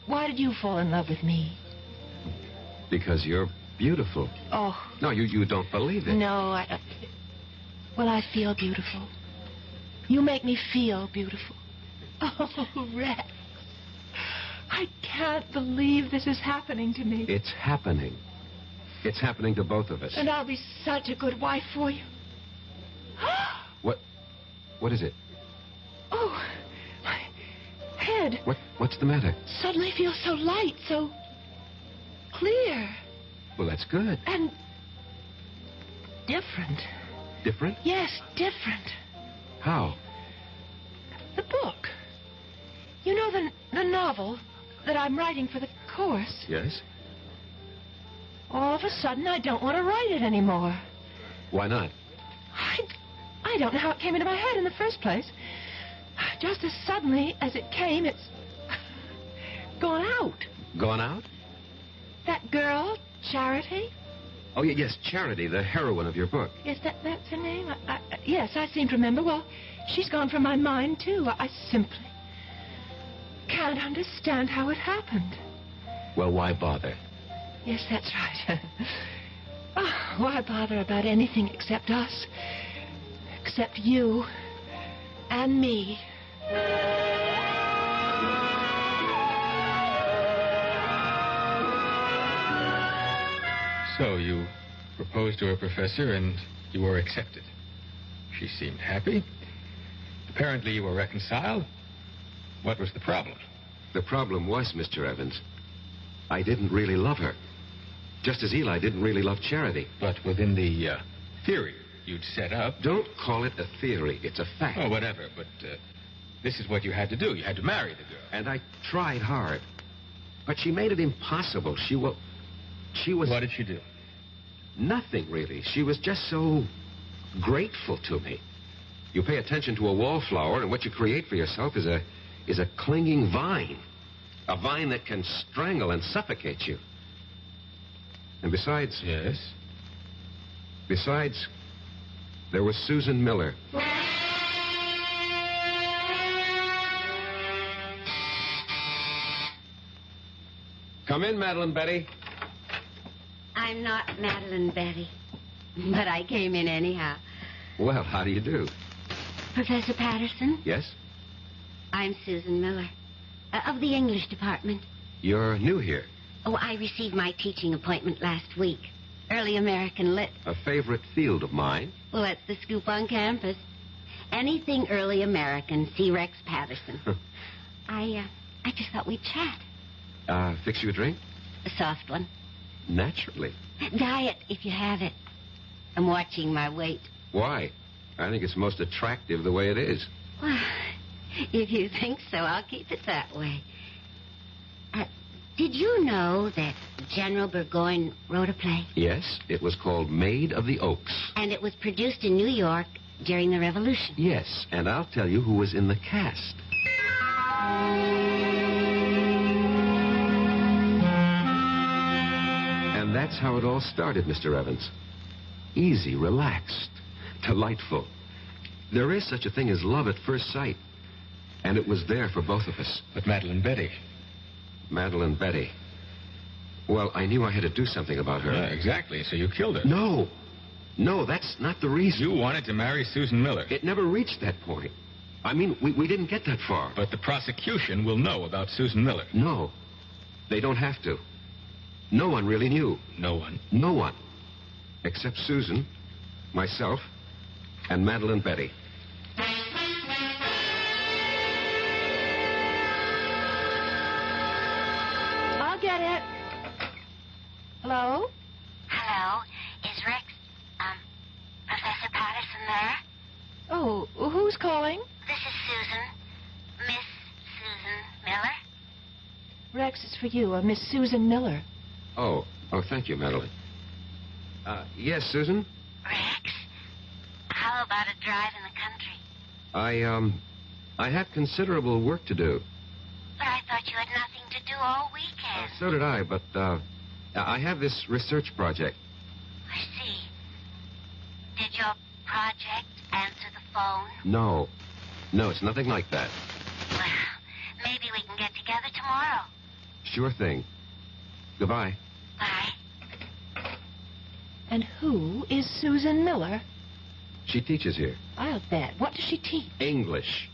Speaker 9: Why did you fall in love with me?
Speaker 3: Because you're beautiful.
Speaker 9: Oh.
Speaker 3: No, you don't believe it.
Speaker 9: No, well, I feel beautiful. You make me feel beautiful. Oh, Rex. I can't believe this is happening to me.
Speaker 3: It's happening. It's happening to both of us.
Speaker 9: And I'll be such a good wife for you.
Speaker 3: What is it?
Speaker 9: Oh, my head.
Speaker 3: What's the matter?
Speaker 9: Suddenly feels so light, so clear.
Speaker 3: Well, that's good.
Speaker 9: And different.
Speaker 3: Different?
Speaker 9: Yes, different.
Speaker 3: How?
Speaker 9: The book. You know the novel that I'm writing for the course?
Speaker 3: Yes.
Speaker 9: All of a sudden, I don't want to write it anymore.
Speaker 3: Why not?
Speaker 9: I don't know how it came into my head in the first place. Just as suddenly as it came, it's gone out.
Speaker 3: Gone out?
Speaker 9: That girl, Charity?
Speaker 3: Oh, yes, Charity, the heroine of your book.
Speaker 9: Yes, that's her name? Yes, I seem to remember. Well, she's gone from my mind, too. I simply can't understand how it happened.
Speaker 3: Well, why bother?
Speaker 9: Yes, that's right. Oh, why bother about anything except us? Except you and me.
Speaker 8: So you proposed to a professor and you were accepted. She seemed happy. Apparently you were reconciled. What was the problem?
Speaker 3: The problem was, Mr. Evans, I didn't really love her. Just as Eli didn't really love Charity.
Speaker 8: But within the theory you'd set up...
Speaker 3: Don't call it a theory. It's a fact.
Speaker 8: Oh, whatever. But this is what you had to do. You had to marry the girl.
Speaker 3: And I tried hard. But she made it impossible. She was...
Speaker 8: What did she do?
Speaker 3: Nothing, really. She was just so grateful to me. You pay attention to a wallflower, and what you create for yourself is a clinging vine. A vine that can strangle and suffocate you. And besides...
Speaker 8: Yes?
Speaker 3: Besides, there was Susan Miller. Come in, Madeline Betty.
Speaker 14: I'm not Madeline Betty, but I came in anyhow.
Speaker 3: Well, how do you do?
Speaker 14: Professor Patterson?
Speaker 3: Yes?
Speaker 14: I'm Susan Miller, of the English department.
Speaker 3: You're new here.
Speaker 14: Oh, I received my teaching appointment last week. Early American Lit.
Speaker 3: A favorite field of mine.
Speaker 14: Well, that's the scoop on campus. Anything early American, see Rex Patterson. I just thought we'd chat.
Speaker 3: Fix you a drink?
Speaker 14: A soft one.
Speaker 3: Naturally.
Speaker 14: Diet, if you have it. I'm watching my weight.
Speaker 3: Why? I think it's most attractive the way it is.
Speaker 14: Well, if you think so, I'll keep it that way. Did you know that General Burgoyne wrote a play?
Speaker 3: Yes, it was called Maid of the Oaks.
Speaker 14: And it was produced in New York during the Revolution.
Speaker 3: Yes, and I'll tell you who was in the cast. And that's how it all started, Mr. Evans. Easy, relaxed, delightful. There is such a thing as love at first sight. And it was there for both of us.
Speaker 8: But Madeline Betty...
Speaker 3: Madeline Betty. Well, I knew I had to do something about her.
Speaker 8: Yeah, exactly, so you killed her.
Speaker 3: No, that's not the reason.
Speaker 8: You wanted to marry Susan Miller.
Speaker 3: It never reached that point. I mean, we didn't get that far.
Speaker 8: But the prosecution will know about Susan Miller.
Speaker 3: No, they don't have to. No one really knew.
Speaker 8: No one?
Speaker 3: No one. Except Susan, myself, and Madeline Betty.
Speaker 9: I'll get it. Hello?
Speaker 15: Hello. Is Rex, Professor Patterson there?
Speaker 9: Oh, who's calling?
Speaker 15: This is Susan. Miss Susan Miller.
Speaker 9: Rex is for you, Miss Susan Miller.
Speaker 3: Oh, thank you, Madeline. Yes, Susan?
Speaker 15: Rex, how about a drive in the country?
Speaker 3: I have considerable work to do.
Speaker 15: But I thought you had nothing to do all weekend.
Speaker 3: So did I, but, I have this research project.
Speaker 15: I see. Did your project answer the phone?
Speaker 3: No, it's nothing like that.
Speaker 15: Well, maybe we can get together tomorrow.
Speaker 3: Sure thing. Goodbye.
Speaker 15: Bye.
Speaker 9: And who is Susan Miller?
Speaker 3: She teaches here.
Speaker 9: I'll bet. What does she teach?
Speaker 3: English.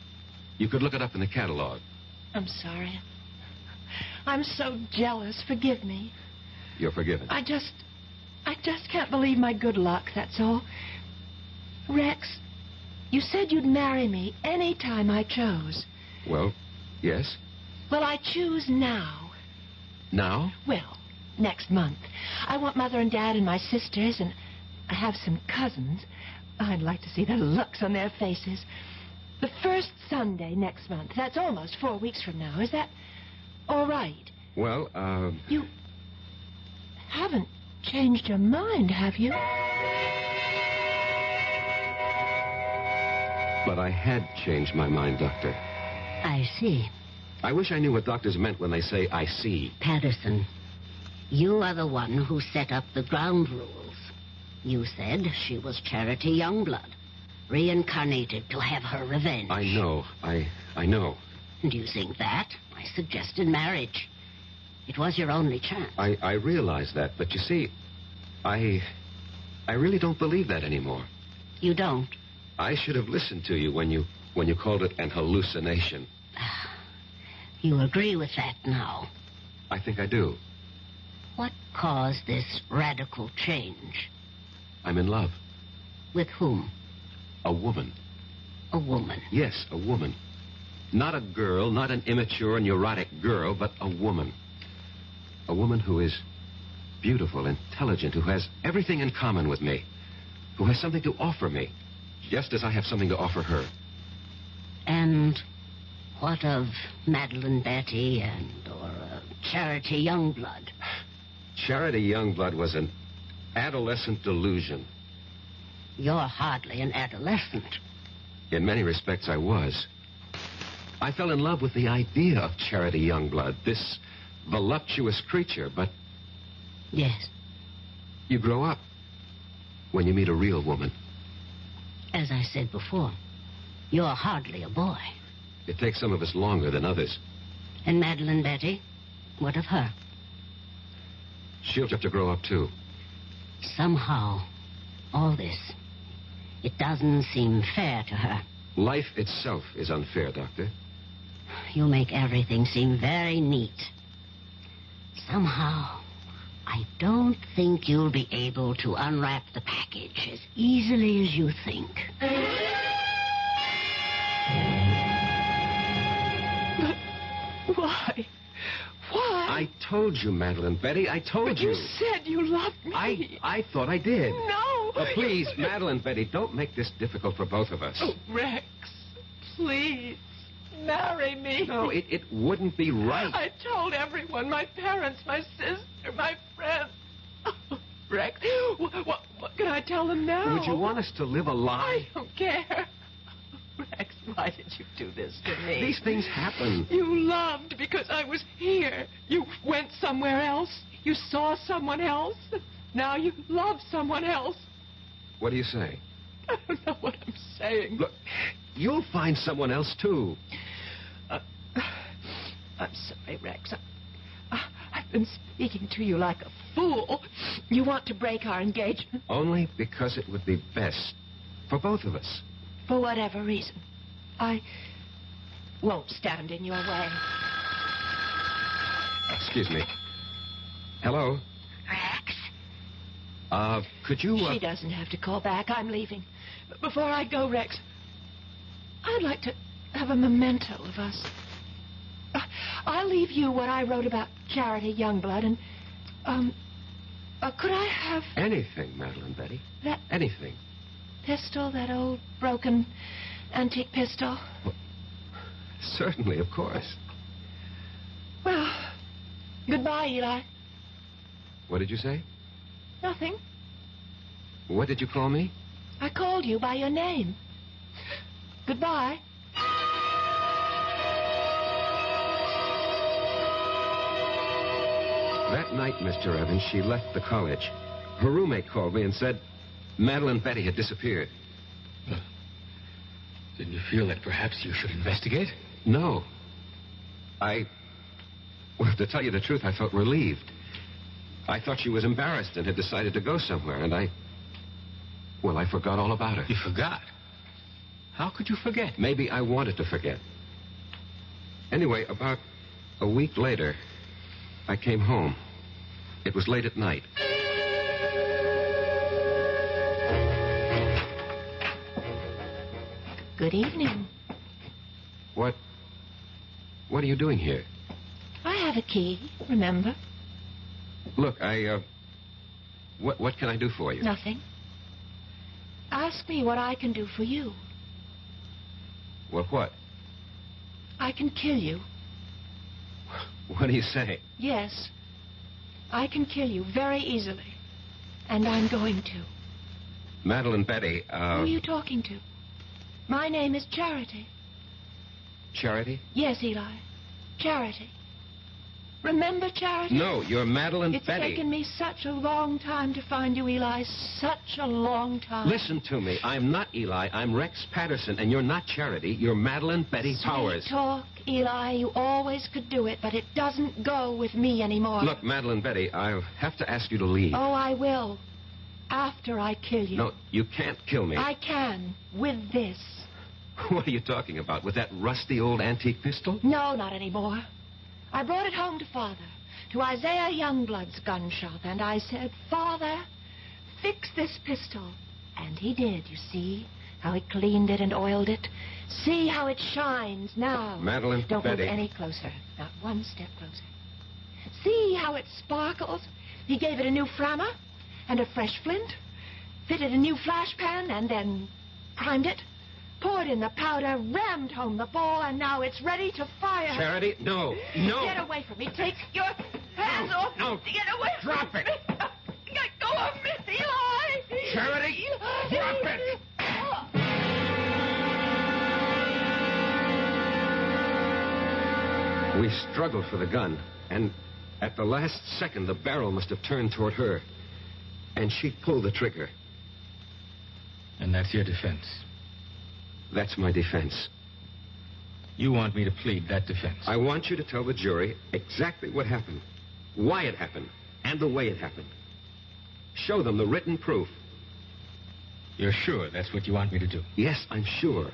Speaker 3: You could look it up in the catalog.
Speaker 9: I'm sorry. I'm so jealous. Forgive me.
Speaker 3: You're forgiven.
Speaker 9: I just can't believe my good luck, that's all. Rex, you said you'd marry me any time I chose.
Speaker 3: Well, yes.
Speaker 9: Well, I choose now.
Speaker 3: Now?
Speaker 9: Well, next month. I want Mother and Dad and my sisters, and I have some cousins. I'd like to see the looks on their faces. The first Sunday next month. That's almost 4 weeks from now. Is that all right?
Speaker 3: Well,
Speaker 9: You haven't changed your mind, have you?
Speaker 3: But I had changed my mind, Doctor.
Speaker 14: I see.
Speaker 3: I wish I knew what doctors meant when they say, I see.
Speaker 14: Patterson, you are the one who set up the ground rules. You said she was Charity Youngblood, reincarnated to have her revenge.
Speaker 3: I know. I know.
Speaker 14: And using that, I suggested marriage. It was your only chance.
Speaker 3: I realize that, but you see, I really don't believe that anymore.
Speaker 14: You don't?
Speaker 3: I should have listened to you when you called it an hallucination.
Speaker 14: You agree with that now?
Speaker 3: I think I do.
Speaker 14: What caused this radical change?
Speaker 3: I'm in love.
Speaker 14: With whom?
Speaker 3: A woman.
Speaker 14: A woman?
Speaker 3: Yes, a woman. Not a girl, not an immature, neurotic girl, but a woman. A woman who is beautiful, intelligent, who has everything in common with me, who has something to offer me, just as I have something to offer her.
Speaker 14: And what of Madeline Betty or Charity Youngblood?
Speaker 3: Charity Youngblood was an adolescent delusion.
Speaker 14: You're hardly an adolescent.
Speaker 3: In many respects, I was. I fell in love with the idea of Charity Youngblood, this voluptuous creature, but...
Speaker 14: Yes.
Speaker 3: You grow up when you meet a real woman.
Speaker 14: As I said before, you're hardly a boy.
Speaker 3: It takes some of us longer than others.
Speaker 14: And Madeline Betty? What of her?
Speaker 3: She'll have to grow up, too.
Speaker 14: Somehow, all this, it doesn't seem fair to her.
Speaker 3: Life itself is unfair, Doctor.
Speaker 14: You make everything seem very neat. Somehow, I don't think you'll be able to unwrap the package as easily as you think.
Speaker 9: But why? Why?
Speaker 3: I told you, Madeline Betty. I told you.
Speaker 9: But you said you loved me.
Speaker 3: I thought I did.
Speaker 9: No.
Speaker 3: Please, Madeline Betty, don't make this difficult for both of us.
Speaker 9: Oh, Rex, please, marry me.
Speaker 3: No, it wouldn't be right.
Speaker 9: I told everyone, my parents, my sister, my friends. Oh, Rex, what can I tell them now?
Speaker 3: Would you want us to live a lie?
Speaker 9: I don't care. Rex, why did you do this to me?
Speaker 3: These things happen.
Speaker 9: You loved because I was here. You went somewhere else. You saw someone else. Now you love someone else.
Speaker 3: What do you say?
Speaker 9: I don't know what I'm saying.
Speaker 3: Look, you'll find someone else, too.
Speaker 9: I'm sorry, Rex. I've been speaking to you like a fool. You want to break our engagement?
Speaker 3: Only because it would be best for both of us.
Speaker 9: For whatever reason. I won't stand in your way.
Speaker 3: Excuse me. Hello?
Speaker 15: Rex?
Speaker 3: Could you...
Speaker 9: She doesn't have to call back. I'm leaving. But before I go, Rex, I'd like to have a memento of us. I'll leave you what I wrote about Charity Youngblood, and, could I have...
Speaker 3: Anything, Madeline Betty.
Speaker 9: That...
Speaker 3: Anything.
Speaker 9: Pistol, that old, broken, antique pistol?
Speaker 3: Well, certainly, of course.
Speaker 9: Well, goodbye, Eli.
Speaker 3: What did you say?
Speaker 9: Nothing.
Speaker 3: What did you call me?
Speaker 9: I called you by your name. Goodbye.
Speaker 3: That night, Mr. Evans, she left the college. Her roommate called me and said Madeline Betty had disappeared.
Speaker 8: Didn't you feel that perhaps you should investigate?
Speaker 3: No. Well, to tell you the truth, I felt relieved. I thought she was embarrassed and had decided to go somewhere, and I forgot all about her.
Speaker 8: You forgot? How could you forget?
Speaker 3: Maybe I wanted to forget. Anyway, about a week later, I came home. It was late at night.
Speaker 9: Good evening.
Speaker 3: What are you doing here?
Speaker 9: I have a key, remember?
Speaker 3: Look, what can I do for you?
Speaker 9: Nothing. Ask me what I can do for you.
Speaker 3: What?
Speaker 9: I can kill you.
Speaker 3: What do you say?
Speaker 9: Yes. I can kill you very easily. And I'm going to.
Speaker 3: Madeline Betty,
Speaker 9: Who are you talking to? My name is Charity.
Speaker 3: Charity?
Speaker 9: Yes, Eli. Charity. Remember Charity?
Speaker 3: No, you're Madeline Betty.
Speaker 9: It's taken me such a long time to find you, Eli. Such a long time.
Speaker 3: Listen to me. I'm not Eli. I'm Rex Patterson, and you're not Charity. You're Madeline Betty Powers.
Speaker 9: Sweet talk, Eli. You always could do it, but it doesn't go with me anymore.
Speaker 3: Look, Madeline Betty, I'll have to ask you to leave.
Speaker 9: Oh, I will. After I kill you.
Speaker 3: No, you can't kill me.
Speaker 9: I can. With this.
Speaker 3: What are you talking about? With that rusty old antique pistol?
Speaker 9: No, not anymore. I brought it home to Father, to Isaiah Youngblood's gun shop, and I said, Father, fix this pistol. And he did, you see, how he cleaned it and oiled it. See how it shines now.
Speaker 3: Madeline
Speaker 9: Don't
Speaker 3: Betty.
Speaker 9: move any closer. Not one step closer. See how it sparkles. He gave it a new flammer and a fresh flint, fitted a new flash pan, and then primed it. Poured in the powder, rammed home the ball, and now it's ready to fire.
Speaker 3: Charity, no.
Speaker 9: Get away from me. Take your hands off.
Speaker 3: No.
Speaker 9: Get away
Speaker 3: Drop
Speaker 9: from
Speaker 3: it.
Speaker 9: me. Let go of me, Eli.
Speaker 3: Charity,
Speaker 9: Eli.
Speaker 3: drop it. We struggled for the gun, and at the last second, the barrel must have turned toward her, and she pulled the trigger.
Speaker 8: And that's your defense?
Speaker 3: That's my defense.
Speaker 8: You want me to plead that defense?
Speaker 3: I want you to tell the jury exactly what happened, why it happened, and the way it happened. Show them the written proof.
Speaker 8: You're sure that's what you want me to do?
Speaker 3: Yes, I'm sure.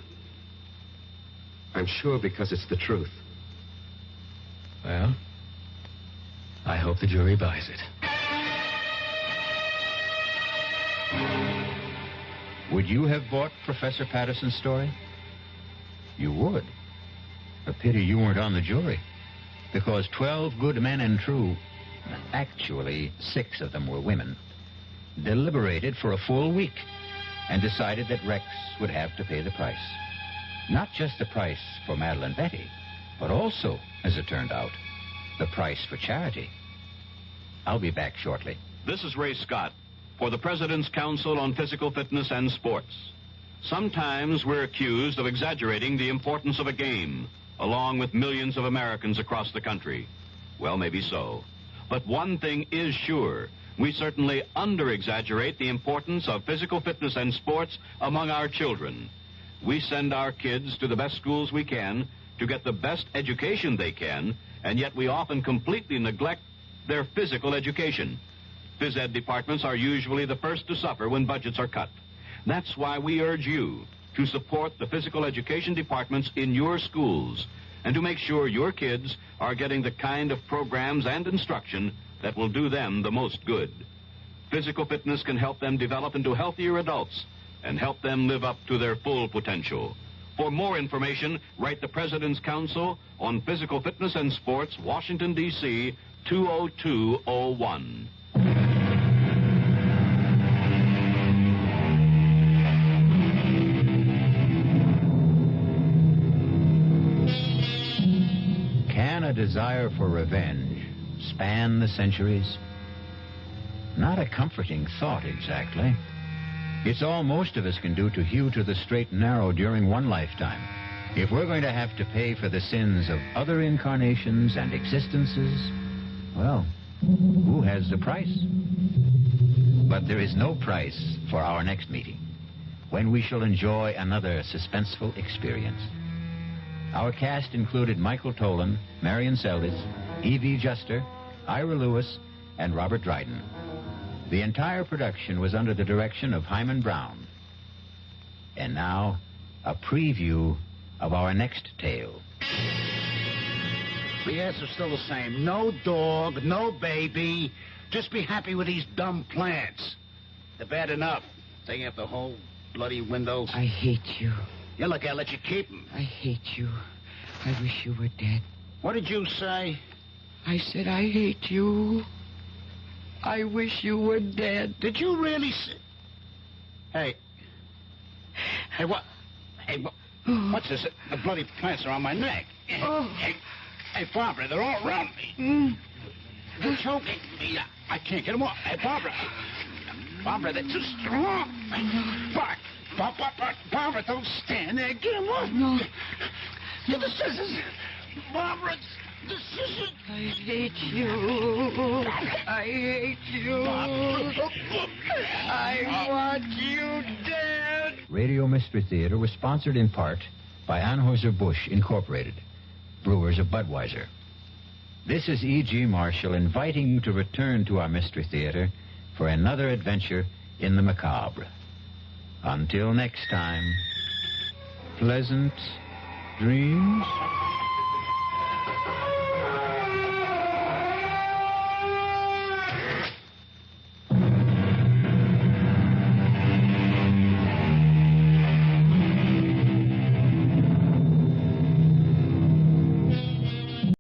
Speaker 3: I'm sure because it's the truth.
Speaker 8: Well, I hope the jury buys it.
Speaker 1: Would you have bought Professor Patterson's story? You would. A pity you weren't on the jury. Because 12 good men and true, actually 6 of them were women, deliberated for a full week and decided that Rex would have to pay the price. Not just the price for Madeline Betty, but also, as it turned out, the price for Charity. I'll be back shortly.
Speaker 20: This is Ray Scott for the President's Council on Physical Fitness and Sports. Sometimes we're accused of exaggerating the importance of a game, along with millions of Americans across the country. Well, maybe so. But one thing is sure. We certainly under-exaggerate the importance of physical fitness and sports among our children. We send our kids to the best schools we can to get the best education they can, and yet we often completely neglect their physical education. Phys ed departments are usually the first to suffer when budgets are cut. That's why we urge you to support the physical education departments in your schools and to make sure your kids are getting the kind of programs and instruction that will do them the most good. Physical fitness can help them develop into healthier adults and help them live up to their full potential. For more information, write the President's Council on Physical Fitness and Sports, Washington, D.C., 20201.
Speaker 1: Can a desire for revenge span the centuries? Not a comforting thought, exactly. It's all most of us can do to hew to the straight and narrow during one lifetime. If we're going to have to pay for the sins of other incarnations and existences, well, who has the price? But there is no price for our next meeting, when we shall enjoy another suspenseful experience. Our cast included Michael Tolan, Marion Seldes, E.V. Juster, Ira Lewis, and Robert Dryden. The entire production was under the direction of Hyman Brown. And now, a preview of our next tale.
Speaker 10: The answer's still the same. No dog, no baby. Just be happy with these dumb plants. They're bad enough. Taking up the whole bloody windows.
Speaker 18: I hate you.
Speaker 10: Yeah, look, I'll let you keep them.
Speaker 18: I hate you. I wish you were dead.
Speaker 10: What did you say?
Speaker 18: I said I hate you. I wish you were dead.
Speaker 10: Did you really say... Hey, what? What's this? The bloody plants are on my neck. Hey, Barbara, they're all around me. They're choking me. I can't get them off. Hey, Barbara, they're too strong. Barbara, don't stand there. Get them off.
Speaker 18: No.
Speaker 10: Get the scissors. Barbara, the scissors.
Speaker 18: I hate you. I hate you. I want you dead.
Speaker 1: Radio Mystery Theater was sponsored in part by Anheuser-Busch Incorporated, brewers of Budweiser. This is E.G. Marshall inviting you to return to our Mystery Theater for another adventure in the macabre. Until next time, pleasant dreams.